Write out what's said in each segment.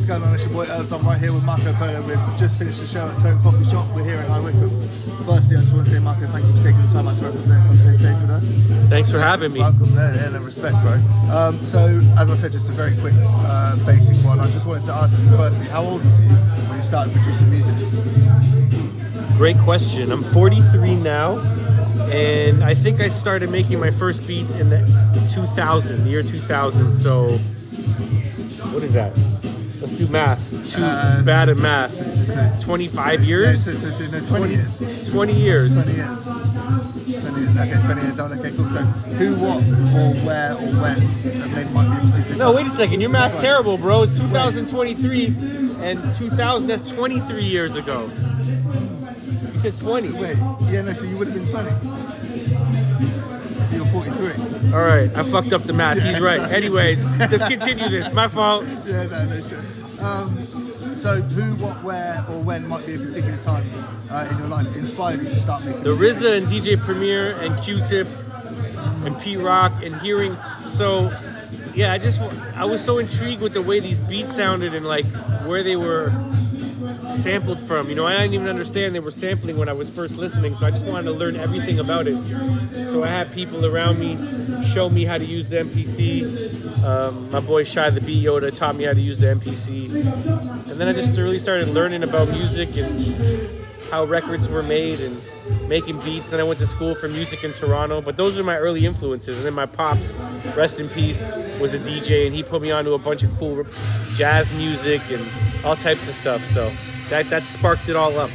what's going on? It's your boy Earls. I'm right here with Marco Polo. We've just finished the show at Tone Coffee Shop. We're here in High Wycombe. Firstly, I just want to say, Marco, thank you for taking the time out to represent Come Stay Safe with us. Thanks for having me. Welcome, and respect, bro. So, as I said, just a very quick, basic one. I just wanted to ask you, firstly, how old was you when you started producing music? Great question. I'm 43 now, and I think I started making my first beats in the year 2000. So, what is that? Let's do math. Too bad at math. 25 years? No, 20 years. 20 years. 20 years. 20 years. Okay, 20 years old. Okay, cool. So, who, what, or where, or when might be a particular No, wait a second. Your math's terrible, bro. It's 2023 and 2000. That's 23 years ago. You said 20. Wait, yeah, no, so you would have been 20. You're 43. All right, I fucked up the math. Yeah, he's right. sorry. Anyways, let's continue this. My fault. Yeah, no stress. So who, what, where, or when might be a particular time in your life inspired you to start making The RZA and DJ Premier and Q-Tip and Pete Rock and hearing. So, yeah, I was so intrigued with the way these beats sounded and like where they were sampled from. You know, I didn't even understand they were sampling when I was first listening, so I just wanted to learn everything about it. So I had people around me show me how to use the MPC. My boy Shy the Beat Yoda taught me how to use the MPC. And then I just really started learning about music and how records were made and making beats. Then I went to school for music in Toronto, but those are my early influences. And then my pops, rest in peace, was a DJ, and he put me onto a bunch of cool jazz music and all types of stuff. So that sparked it all up.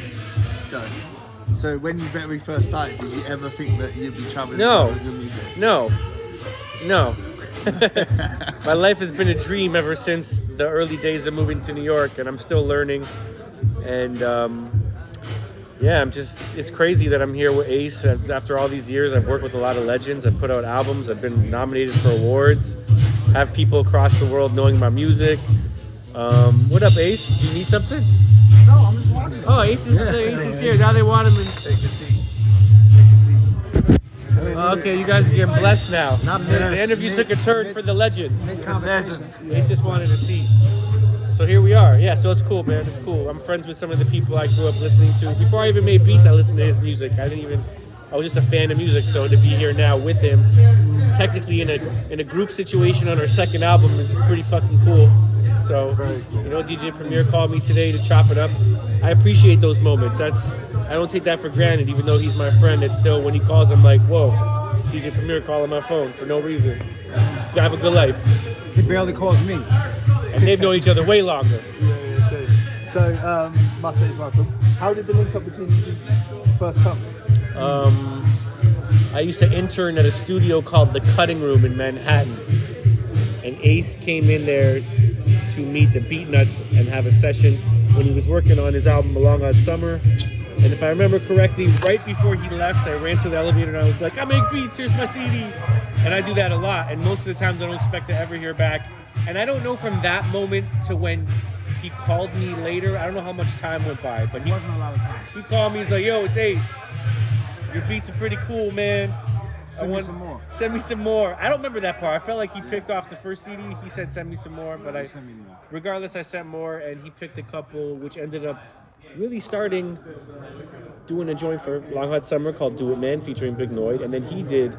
So when you very first started, did you ever think that you'd be traveling? No. with music? No. My life has been a dream ever since the early days of moving to New York, and I'm still learning. And yeah, it's crazy that I'm here with Ace. After all these years, I've worked with a lot of legends. I've put out albums. I've been nominated for awards. Have people across the world knowing my music. What up, Ace? Do you need something? No, I'm just watching. Oh, Ace is here. Now they want him in. Take a seat. Okay, you guys are getting blessed now. Not The interview took a turn for the legend. Conversation. Ace just wanted a seat. So here we are. Yeah, so it's cool, man. It's cool. I'm friends with some of the people I grew up listening to. Before I even made beats, I listened to his music. I was just a fan of music. So to be here now with him, technically in a group situation on our second album is pretty fucking cool. So, you know, DJ Premier called me today to chop it up. I appreciate those moments. I don't take that for granted, even though he's my friend. It's still, when he calls, I'm like, whoa, it's DJ Premier calling my phone for no reason. Just have a good life. He barely calls me. And they've known each other way longer. Yeah. So, Masta is welcome. How did the link up between you two first come? I used to intern at a studio called The Cutting Room in Manhattan. And Ace came in there to meet the Beatnuts and have a session when he was working on his album A Long Hot Summer. And if I remember correctly, right before he left, I ran to the elevator and I was like, I make beats, here's my CD. And I do that a lot, and most of the times I don't expect to ever hear back. And I don't know from that moment to when he called me later, I don't know how much time went by, but It wasn't a lot of time. he called me, he's like, yo, it's Ace. Your beats are pretty cool, man. Send me some more. Send me some more. I don't remember that part. I felt like he picked off the first CD. He said, send me some more. But Send me more. regardless, I sent more, and he picked a couple, which ended up really starting doing a joint for Long Hot Summer called Do It Man, featuring Big Noid. And then he did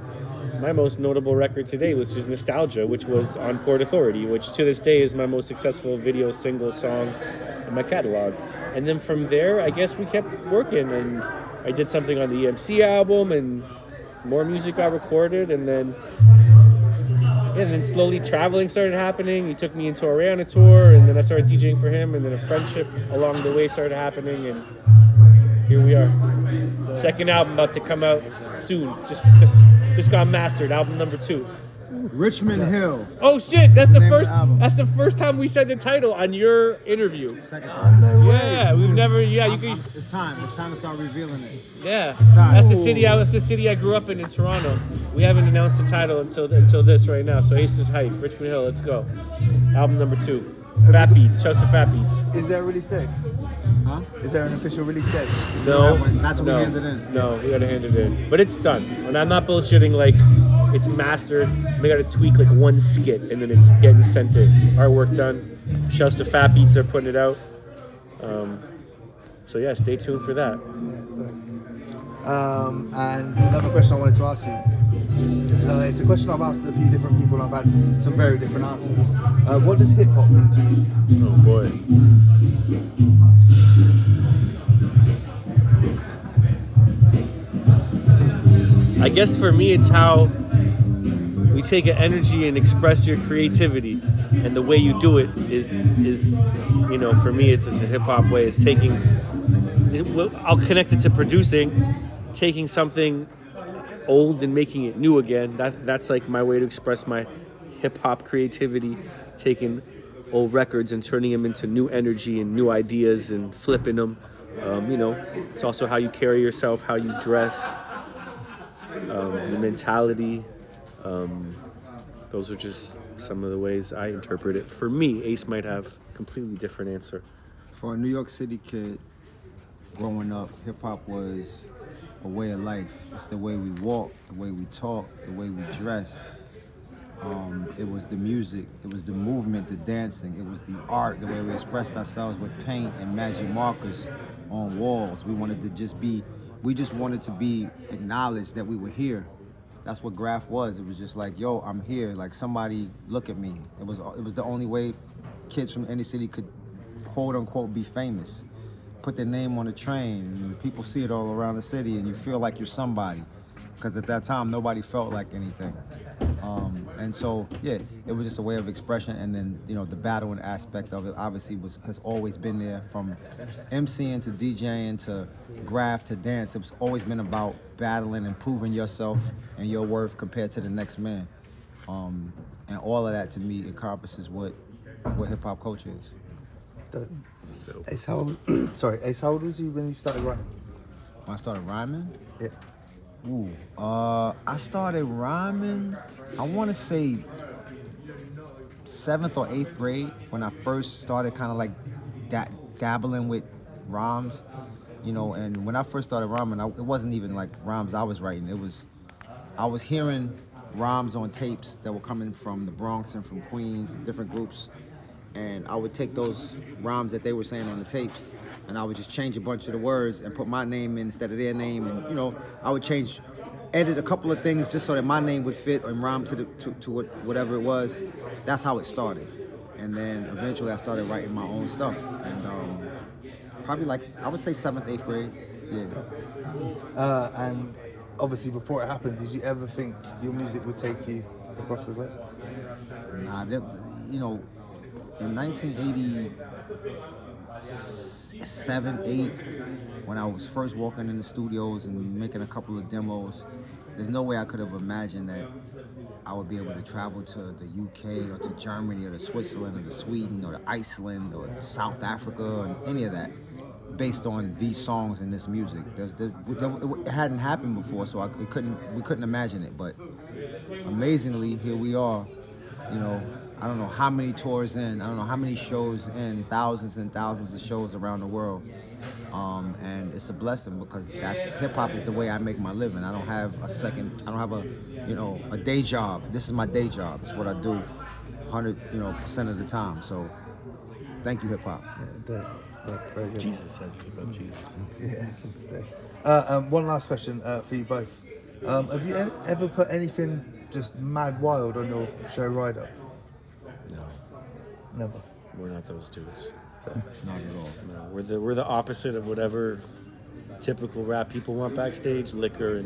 my most notable record today, which is Nostalgia, which was on Port Authority, which to this day is my most successful video single song in my catalog. And then from there, I guess we kept working, and I did something on the EMC album, and more music got recorded, and then slowly traveling started happening. He took me into a Rihanna tour, and then I started DJing for him, and then a friendship along the way started happening, and here we are. Second album about to come out soon. Just got mastered, album number 2. Richmond Hill. Oh shit, that's the Name of first the album. that's the first time we said the title on your interview. Second time. No way. Yeah, we've never you can It's time. It's time to start revealing it. yeah. time. That's the city I grew up in Toronto. We haven't announced the title until this right now. So Ace is hype. Richmond Hill, let's go. Album number 2. Fat Beats, shouts to Fat Beats. Is there a release date? Huh? Is there an official release date? No, That's what no, we handed in. No, we gotta hand it in. But it's done. And I'm not bullshitting, like, it's mastered. We gotta tweak like one skit and then it's getting sent in. Artwork done. Shout Shouts to Fat Beats, they're putting it out. So yeah, stay tuned for that. And another question I wanted to ask you. It's a question I've asked a few different people and I've had some very different answers. What does hip hop mean to you? Oh boy. I guess for me it's how we take an energy and express your creativity, and the way you do it is you know, for me it's a hip hop way. It's taking, I'll connect it to producing, taking something old and making it new again. That's like my way to express my hip hop creativity, taking old records and turning them into new energy and new ideas and flipping them. You know, it's also how you carry yourself, how you dress, your mentality. Those are just some of the ways I interpret it. For me, Ace might have a completely different answer. For a New York City kid, growing up, hip hop was a way of life. It's the way we walk, the way we talk, the way we dress. It was the music, it was the movement, the dancing, it was the art, the way we expressed ourselves with paint and magic markers on walls. We just wanted to be acknowledged that we were here. That's what graph was. It was just like, yo, I'm here. Like, somebody look at me. It was the only way kids from any city could, quote unquote, be famous. Put their name on a train, and people see it all around the city, and you feel like you're somebody. Because at that time, nobody felt like anything. And so, yeah, it was just a way of expression. And then, you know, the battling aspect of it obviously has always been there, from MCing to DJing to graph to dance. It's always been about battling and proving yourself and your worth compared to the next man. And all of that, to me, encompasses what hip hop culture is. Ace, how old, Ace, how old was you when you started writing? When I started rhyming? Yeah. Ooh, I started rhyming, I want to say 7th or 8th grade, when I first started kind of like dabbling with rhymes, you know. And when I first started rhyming, it wasn't even like rhymes I was writing. I was hearing rhymes on tapes that were coming from the Bronx and from Queens, different groups. And I would take those rhymes that they were saying on the tapes, and I would just change a bunch of the words and put my name in instead of their name. And, you know, I would edit a couple of things just so that my name would fit and rhyme to whatever it was. That's how it started. And then eventually I started writing my own stuff. And probably like, I would say 7th, 8th grade. Yeah. And obviously before it happened, did you ever think your music would take you across the globe? Nah, you know, in 1987, 8, when I was first walking in the studios and making a couple of demos, there's no way I could have imagined that I would be able to travel to the UK or to Germany or to Switzerland or to Sweden or to Iceland or South Africa or any of that based on these songs and this music. It hadn't happened before, so we couldn't imagine it. But amazingly, here we are, you know. I don't know how many tours in, I don't know how many shows in, thousands and thousands of shows around the world. And it's a blessing, because that hip hop is the way I make my living. I don't have a day job. This is my day job. It's what I do 100% of the time. So thank you, hip hop. Yeah, very good. Jesus, I think about Jesus. Yeah. One last question for you both. Have you ever put anything just mad wild on your show Rider? No, Never. we're not those dudes. Not at all. No, we're the opposite of whatever typical rap people want backstage: liquor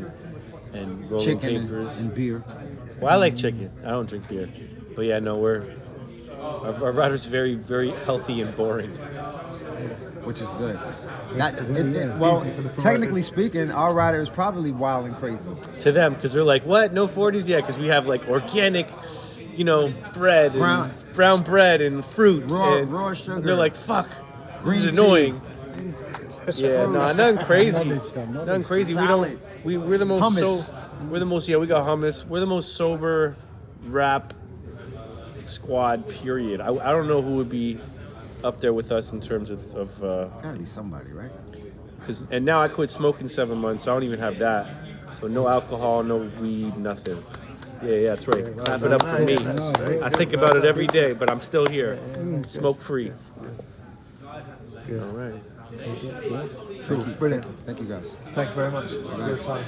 and rolling Chicken papers and beer. Well, I like chicken. I don't drink beer, but yeah, no, our rider's very, very healthy and boring. Which is good. Easy for the Technically promoters. speaking, our rider is probably wild and crazy. To them, because they're like, what? No 40s? Yeah, because we have like organic, bread, brown bread and fruit. Raw sugar. And they're like, fuck, Green this is tea. annoying. Yeah, no, nothing crazy. Nothing crazy. Salad. We're the most Hummus. we got hummus. We're the most sober rap squad, period. I don't know who would be up there with us in terms of Gotta be somebody, right? and now I quit smoking 7 months, so I don't even have that. So no alcohol, no weed, nothing. Yeah, that's right. Clap it up for me. I think about it every day, but I'm still here. Smoke free. Good. All right. Cool. Brilliant. Thank you guys. Thank you very much for your time.